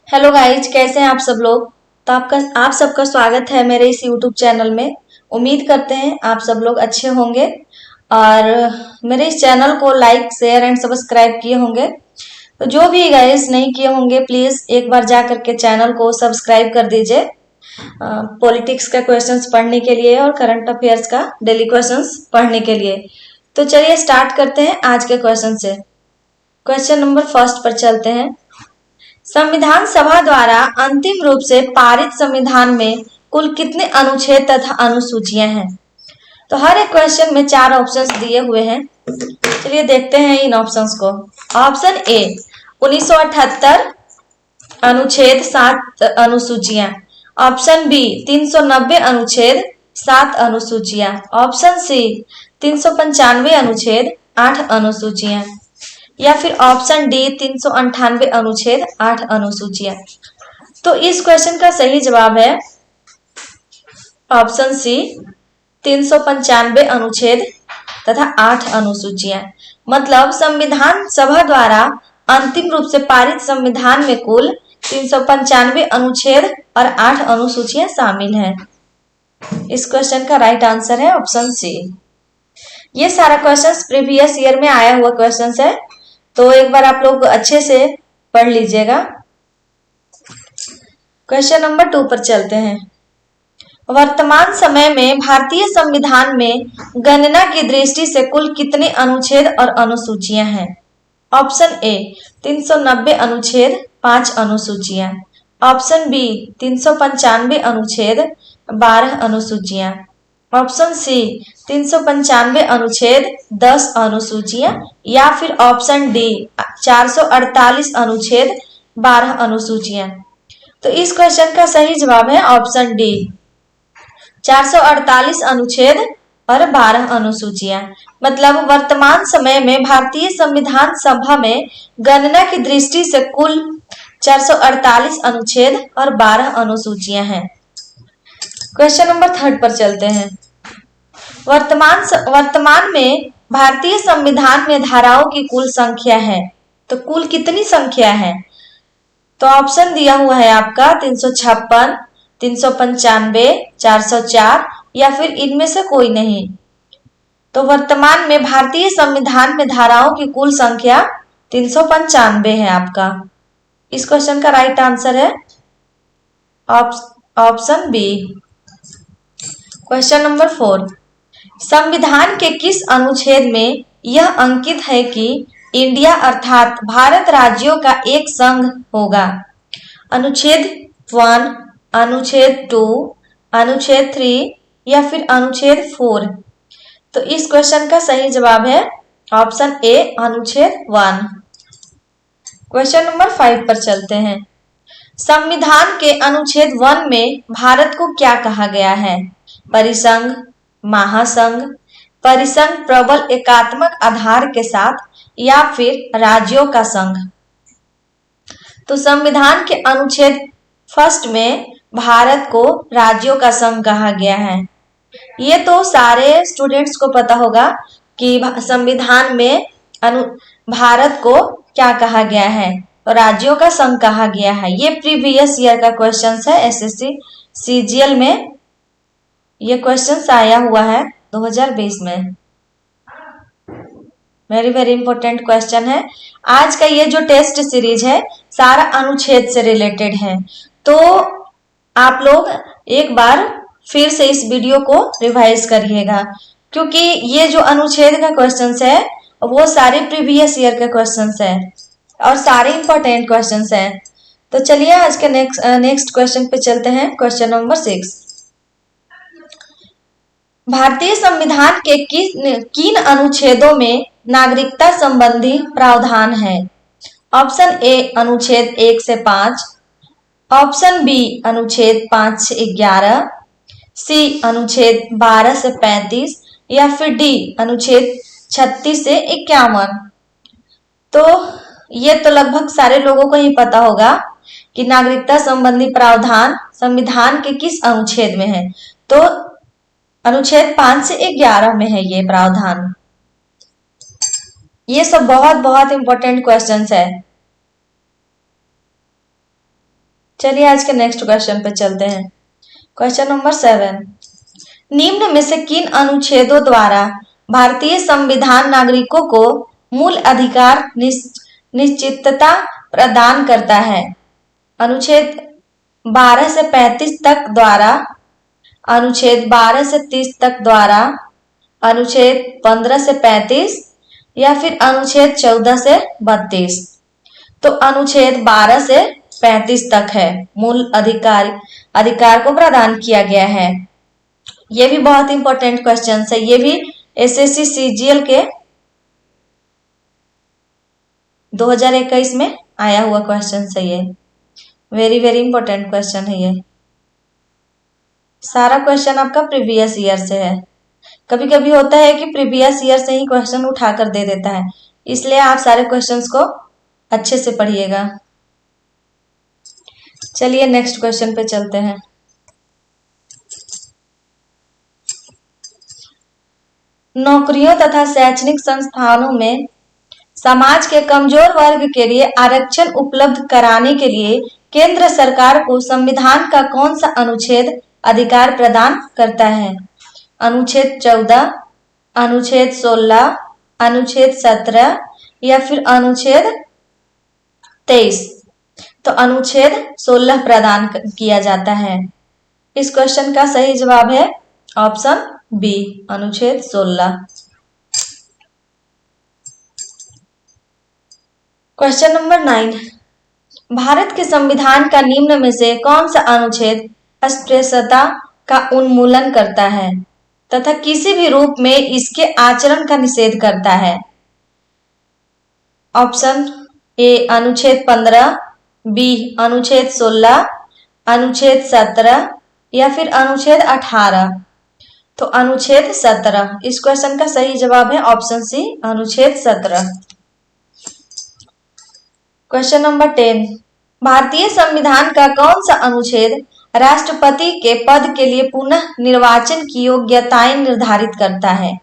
Hello guys, कैसे हैं आप सब लोग। तो आप सबका स्वागत है मेरे इस यूट्यूब चैनल में। उम्मीद करते हैं आप सब लोग अच्छे होंगे और मेरे इस चैनल को लाइक शेयर एंड सब्सक्राइब किए होंगे। तो जो भी गाइज नहीं किए होंगे प्लीज एक बार जा करके चैनल को सब्सक्राइब कर दीजिए। पॉलिटिक्स का क्वेश्चंस पढ़ने के लिए और करंट अफेयर्स का डेली क्वेश्चंस पढ़ने के लिए। तो चलिए स्टार्ट करते हैं आज के क्वेश्चन से। क्वेश्चन नंबर फर्स्ट पर चलते हैं। संविधान सभा द्वारा अंतिम रूप से पारित संविधान में कुल कितने अनुच्छेद तथा अनुसूचियां हैं। तो हर एक क्वेश्चन में 4 ऑप्शंस दिए हुए हैं। चलिए देखते हैं इन ऑप्शंस को। ऑप्शन ए 1978 अनुच्छेद 7 अनुसूचियां। ऑप्शन बी 390 अनुच्छेद 7 अनुसूचियां। ऑप्शन सी 395 अनुच्छेद 8 अनुसूचियां या फिर ऑप्शन डी 398 अनुच्छेद 8 अनुसूचियां। तो इस क्वेश्चन का सही जवाब है ऑप्शन सी 395 अनुच्छेद तथा 8 अनुसूचियां। मतलब संविधान सभा द्वारा अंतिम रूप से पारित संविधान में कुल 395 अनुच्छेद और 8 अनुसूचियां शामिल हैं। इस क्वेश्चन का राइट आंसर है ऑप्शन सी। ये सारा क्वेश्चन प्रीवियस ईयर में आया हुआ क्वेश्चन है, तो एक बार आप लोग अच्छे से पढ़ लीजिएगा। क्वेश्चन नंबर 2 पर चलते हैं। वर्तमान समय में भारतीय संविधान में गणना की दृष्टि से कुल कितने अनुच्छेद और अनुसूचियां हैं। ऑप्शन ए 390 अनुच्छेद 5 अनुसूचियां। ऑप्शन बी 395 अनुच्छेद 12 अनुसूचियां। ऑप्शन सी 395 अनुच्छेद 10 अनुसूचियां या फिर ऑप्शन डी 448 अनुच्छेद 12 अनुसूचियां। तो इस क्वेश्चन का सही जवाब है ऑप्शन डी 448 अनुच्छेद और 12 अनुसूचियां। मतलब वर्तमान समय में भारतीय संविधान सभा में गणना की दृष्टि से कुल 448 अनुच्छेद और 12 अनुसूचियां हैं। क्वेश्चन नंबर 3 पर चलते हैं। वर्तमान में भारतीय संविधान में धाराओं की कुल संख्या है। तो कुल कितनी संख्या है। तो ऑप्शन दिया हुआ है आपका 356, 395, 404 या फिर इनमें से कोई नहीं। तो वर्तमान में भारतीय संविधान में धाराओं की कुल संख्या 395 है आपका। इस क्वेश्चन का राइट आंसर है ऑप्शन बी। Question number 4। संविधान के किस अनुच्छेद में यह अंकित है कि इंडिया अर्थात भारत राज्यों का एक संघ होगा। अनुच्छेद 1, अनुच्छेद 2, अनुच्छेद 3 या फिर अनुच्छेद 4। तो इस क्वेश्चन का सही जवाब है ऑप्शन ए अनुच्छेद 1। क्वेश्चन नंबर 5 पर चलते हैं। संविधान के अनुच्छेद 1 में भारत को क्या कहा गया है। परिसंघ, महासंघ, परिसंघ प्रबल एकात्मक आधार के साथ या फिर राज्यों का संघ। तो संविधान के अनुच्छेद 1 में भारत को राज्यों का संघ कहा गया है। ये तो सारे स्टूडेंट्स को पता होगा कि संविधान में भारत को क्या कहा गया है, तो राज्यों का संघ कहा गया है। ये प्रीवियस ईयर का क्वेश्चन है। एसएससी सीजीएल में ये क्वेश्चन आया हुआ है 2020 में। वेरी वेरी इंपॉर्टेंट क्वेश्चन है। आज का ये जो टेस्ट सीरीज है सारा अनुच्छेद से रिलेटेड है। तो आप लोग एक बार फिर से इस वीडियो को रिवाइज करिएगा, क्योंकि ये जो अनुच्छेद का क्वेश्चन है वो सारे प्रीवियस ईयर के क्वेश्चन है और सारे इंपॉर्टेंट क्वेश्चन है। तो चलिए आज के नेक्स्ट क्वेश्चन पे चलते हैं। Question number 6। भारतीय संविधान के किन अनुच्छेदों में नागरिकता संबंधी प्रावधान है। ऑप्शन ए अनुच्छेद 1 से 5, ऑप्शन बी अनुच्छेद 5 से 11, सी अनुच्छेद 12 से 35 या फिर डी अनुच्छेद 36 से 51। तो ये तो लगभग सारे लोगों को ही पता होगा कि नागरिकता संबंधी प्रावधान संविधान के किस अनुच्छेद में है। तो अनुच्छेद 5 से 11 में है ये प्रावधान। ये सब बहुत बहुत इंपॉर्टेंट क्वेश्चंस है। चलिए आज के नेक्स्ट क्वेश्चन पे चलते हैं। क्वेश्चन नंबर 7, निम्न में से किन अनुच्छेदों द्वारा भारतीय संविधान नागरिकों को मूल अधिकार निश्चितता प्रदान करता है? अनुच्छेद 12 से 35 तक द्वारा, अनुच्छेद 12 से 30 तक द्वारा, अनुच्छेद 15 से 35 या फिर अनुच्छेद 14 से 32? तो अनुच्छेद 12 से 35 तक है, मूल अधिकार को प्रदान किया गया है। ये भी बहुत इंपॉर्टेंट क्वेश्चन है, ये भी एसएससी सीजीएल के 2021 में आया हुआ क्वेश्चन है। ये वेरी वेरी इंपॉर्टेंट क्वेश्चन है। ये सारा क्वेश्चन आपका प्रीवियस ईयर से है। कभी कभी होता है कि प्रीवियस ईयर से ही क्वेश्चन उठाकर दे देता है, इसलिए आप सारे क्वेश्चंस को अच्छे से पढ़िएगा। चलिए नेक्स्ट क्वेश्चन पे चलते हैं। नौकरियों तथा शैक्षणिक संस्थानों में समाज के कमजोर वर्ग के लिए आरक्षण उपलब्ध कराने के लिए केंद्र सरकार को संविधान का कौन सा अनुच्छेद अधिकार प्रदान करता है? अनुच्छेद 14, अनुच्छेद 16, अनुच्छेद 17 या फिर अनुच्छेद 23? तो अनुच्छेद 16 प्रदान किया जाता है। इस क्वेश्चन का सही जवाब है ऑप्शन बी, अनुच्छेद 16। क्वेश्चन नंबर 9, भारत के संविधान का निम्न में से कौन सा अनुच्छेद अस्पृश्यता का उन्मूलन करता है तथा किसी भी रूप में इसके आचरण का निषेध करता है? ऑप्शन ए अनुच्छेद 15, बी अनुच्छेद 16, अनुच्छेद 17 या फिर अनुच्छेद 18? तो अनुच्छेद 17। इस क्वेश्चन का सही जवाब है ऑप्शन सी, अनुच्छेद 17। क्वेश्चन नंबर 10, भारतीय संविधान का कौन सा अनुच्छेद राष्ट्रपति के पद के लिए पुनः निर्वाचन की योग्यताएं निर्धारित करता है?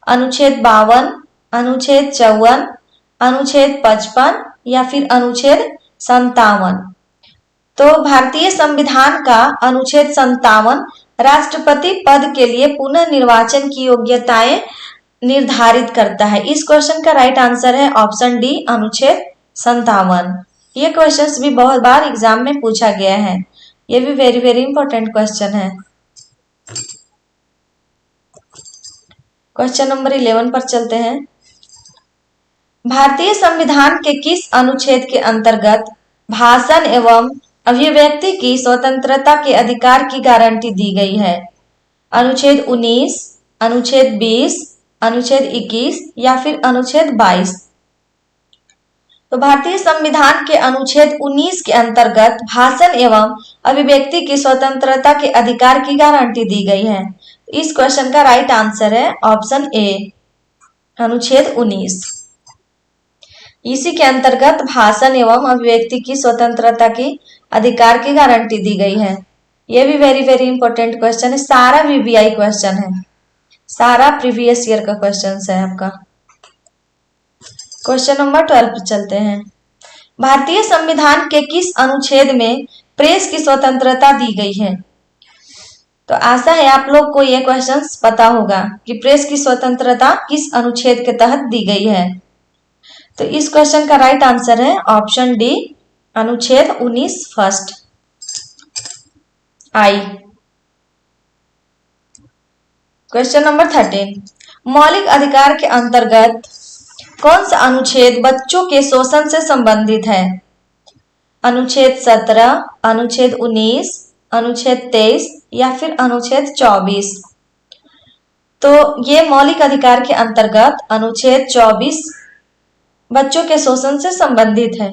अनुच्छेद 52, अनुच्छेद 54, अनुच्छेद 55 या फिर अनुच्छेद 57? तो भारतीय संविधान का अनुच्छेद 57 राष्ट्रपति पद के लिए पुनः निर्वाचन की योग्यताएं निर्धारित करता है। इस क्वेश्चन का राइट आंसर है ऑप्शन डी, अनुच्छेद 57। ये क्वेश्चंस भी बहुत बार एग्जाम में पूछा गया है। ये भी वेरी वेरी इंपॉर्टेंट क्वेश्चन है। क्वेश्चन नंबर 11 पर चलते हैं। भारतीय संविधान के किस अनुच्छेद के अंतर्गत भाषण एवं अभिव्यक्ति की स्वतंत्रता के अधिकार की गारंटी दी गई है? अनुच्छेद 19, अनुच्छेद 20, अनुच्छेद 21 या फिर अनुच्छेद 22? तो भारतीय संविधान के अनुच्छेद 19 के अंतर्गत भाषण एवं अभिव्यक्ति की स्वतंत्रता के अधिकार की गारंटी दी गई है। इस क्वेश्चन का राइट आंसर है ऑप्शन ए, अनुच्छेद 19। इसी के अंतर्गत भाषण एवं अभिव्यक्ति की स्वतंत्रता की अधिकार की गारंटी दी गई है। यह भी वेरी वेरी इंपॉर्टेंट क्वेश्चन है। सारा वीवीआई क्वेश्चन है, सारा प्रीवियस ईयर का क्वेश्चन है आपका। क्वेश्चन नंबर 12 पर चलते हैं। भारतीय संविधान के किस अनुच्छेद में प्रेस की स्वतंत्रता दी गई है? तो आशा है आप लोग को यह क्वेश्चंस पता होगा कि प्रेस की स्वतंत्रता किस अनुच्छेद के तहत दी गई है। तो इस क्वेश्चन का राइट आंसर है ऑप्शन डी, अनुच्छेद 19 फर्स्ट आई। क्वेश्चन नंबर 13, मौलिक अधिकार के अंतर्गत कौन सा अनुच्छेद बच्चों के शोषण से संबंधित है? अनुच्छेद 17, अनुच्छेद 19, अनुच्छेद 23 या फिर अनुच्छेद 24? तो ये मौलिक अधिकार के अंतर्गत अनुच्छेद 24 बच्चों के शोषण से संबंधित है।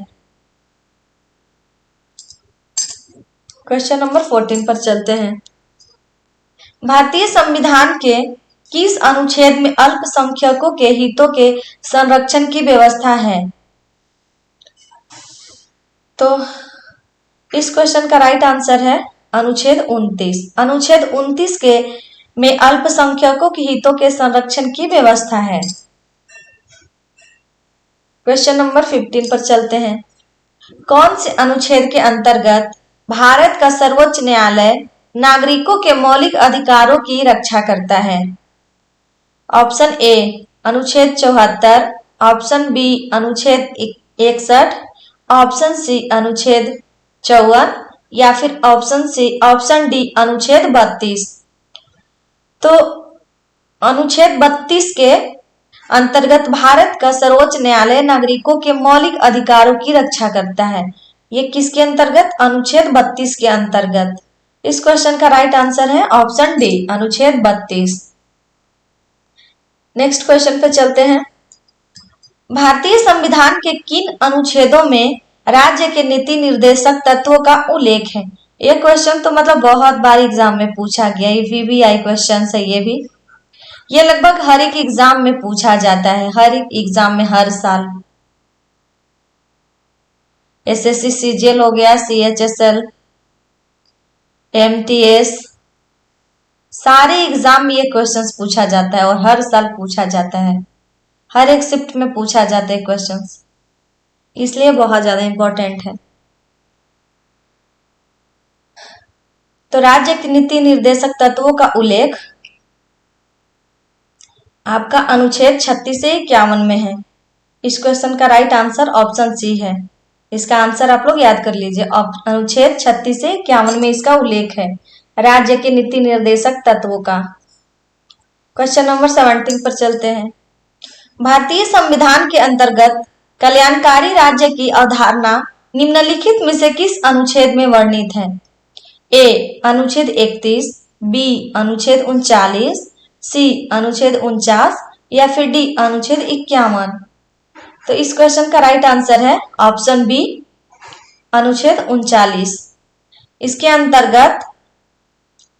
क्वेश्चन नंबर 14 पर चलते हैं। भारतीय संविधान के किस अनुच्छेद में अल्पसंख्यकों के हितों के संरक्षण की व्यवस्था है? तो इस क्वेश्चन का राइट आंसर है अनुच्छेद 29। अनुच्छेद 29 के में अल्पसंख्यकों के हितों के संरक्षण की व्यवस्था है। क्वेश्चन नंबर 15 पर चलते हैं। कौन से अनुच्छेद के अंतर्गत भारत का सर्वोच्च न्यायालय नागरिकों के मौलिक अधिकारों की रक्षा करता है? ऑप्शन ए अनुच्छेद 74, ऑप्शन बी अनुच्छेद 61, ऑप्शन सी अनुच्छेद 54 या फिर ऑप्शन डी अनुच्छेद 32। तो अनुच्छेद 32 के अंतर्गत भारत का सर्वोच्च न्यायालय नागरिकों के मौलिक अधिकारों की रक्षा करता है। ये किसके अंतर्गत? अनुच्छेद 32 के अंतर्गत। इस क्वेश्चन का राइट आंसर है ऑप्शन डी अनुच्छेद 32। नेक्स्ट क्वेश्चन पे चलते हैं। भारतीय संविधान के किन अनुच्छेदों में राज्य के नीति निर्देशक तत्वों का उल्लेख है? ये क्वेश्चन तो मतलब बहुत बार एग्जाम में पूछा गया, ये वीवीआई क्वेश्चन है। ये लगभग हर एक एग्जाम में पूछा जाता है, हर एक एग्जाम में हर साल। एसएससी सीजीएल हो गया, सीएचएसएल, एमटीएस, सारे एग्जाम में ये क्वेश्चंस पूछा जाता है और हर साल पूछा जाता है, हर एक शिफ्ट में पूछा जाता है क्वेश्चंस, इसलिए बहुत ज्यादा इंपॉर्टेंट है। तो राज्य के नीति निर्देशक तत्वों का उल्लेख आपका अनुच्छेद 36 से 51 में है। इस क्वेश्चन का राइट आंसर ऑप्शन सी है। इसका आंसर आप लोग याद कर लीजिए, अनुच्छेद 36 से 51 में इसका उल्लेख है राज्य के नीति निर्देशक तत्वों का। क्वेश्चन नंबर 17 पर चलते हैं। भारतीय संविधान के अंतर्गत कल्याणकारी राज्य की अवधारणा निम्नलिखित में से किस अनुच्छेद में वर्णित है? ए अनुच्छेद 31, बी अनुच्छेद 39, सी अनुच्छेद 49 या फिर डी अनुच्छेद 51। तो इस क्वेश्चन का राइट आंसर है ऑप्शन बी अनुच्छेद 39। इसके अंतर्गत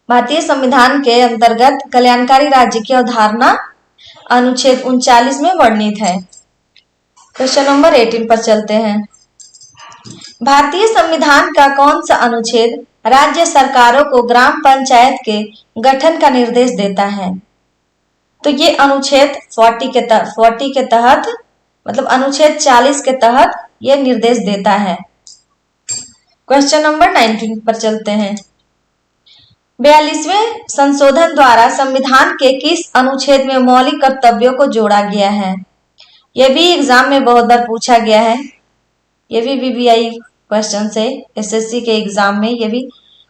भारतीय संविधान के अंतर्गत कल्याणकारी राज्य की अवधारणा अनुच्छेद 39 में वर्णित है। क्वेश्चन नंबर 18 पर चलते हैं। भारतीय संविधान का कौन सा अनुच्छेद राज्य सरकारों को ग्राम पंचायत के गठन का निर्देश देता है? तो ये अनुच्छेद 40 के तहत मतलब अनुच्छेद 40 के तहत ये निर्देश देता है। क्वेश्चन नंबर 19 पर चलते हैं। 42वें संशोधन द्वारा संविधान के किस अनुच्छेद में मौलिक कर्तव्यों को जोड़ा गया है? यह भी एग्जाम में बहुत बार पूछा गया है, ये भी वीवीआई क्वेश्चन है एसएससी के एग्जाम में, ये भी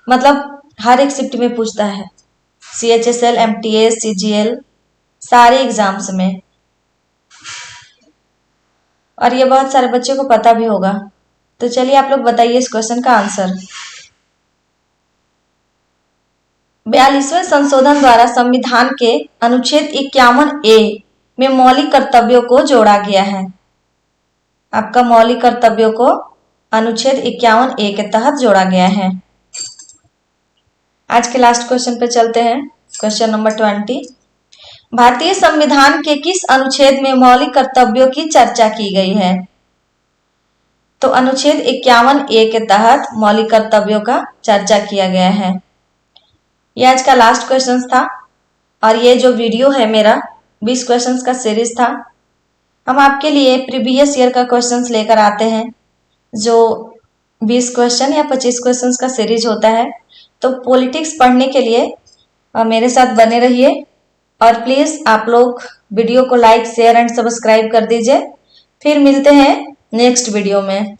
मतलब हर एक शिफ्ट में पूछता है, सीएचएसएल, एमटीएस, सीजीएल, सारे एग्जाम्स में, और ये बहुत सारे बच्चों को पता भी होगा। तो चलिए आप लोग बताइए इस क्वेश्चन का आंसर। 42वें संशोधन द्वारा संविधान के अनुच्छेद 51A में मौलिक कर्तव्यों को जोड़ा गया है। आपका मौलिक कर्तव्यों को अनुच्छेद 51A के तहत जोड़ा गया है। आज के लास्ट क्वेश्चन पे चलते हैं। Question number 20। भारतीय संविधान के किस अनुच्छेद में मौलिक कर्तव्यों की चर्चा की गई है? तो अनुच्छेद 51A के तहत मौलिक कर्तव्यों का चर्चा किया गया है। यह आज का लास्ट क्वेश्चन था और ये जो वीडियो है मेरा 20 क्वेश्चंस का सीरीज था। हम आपके लिए प्रीवियस ईयर का क्वेश्चंस लेकर आते हैं, जो 20 क्वेश्चन या 25 क्वेश्चंस का सीरीज होता है। तो पॉलिटिक्स पढ़ने के लिए मेरे साथ बने रहिए और प्लीज आप लोग वीडियो को लाइक, शेयर एंड सब्सक्राइब कर दीजिए। फिर मिलते हैं नेक्स्ट वीडियो में।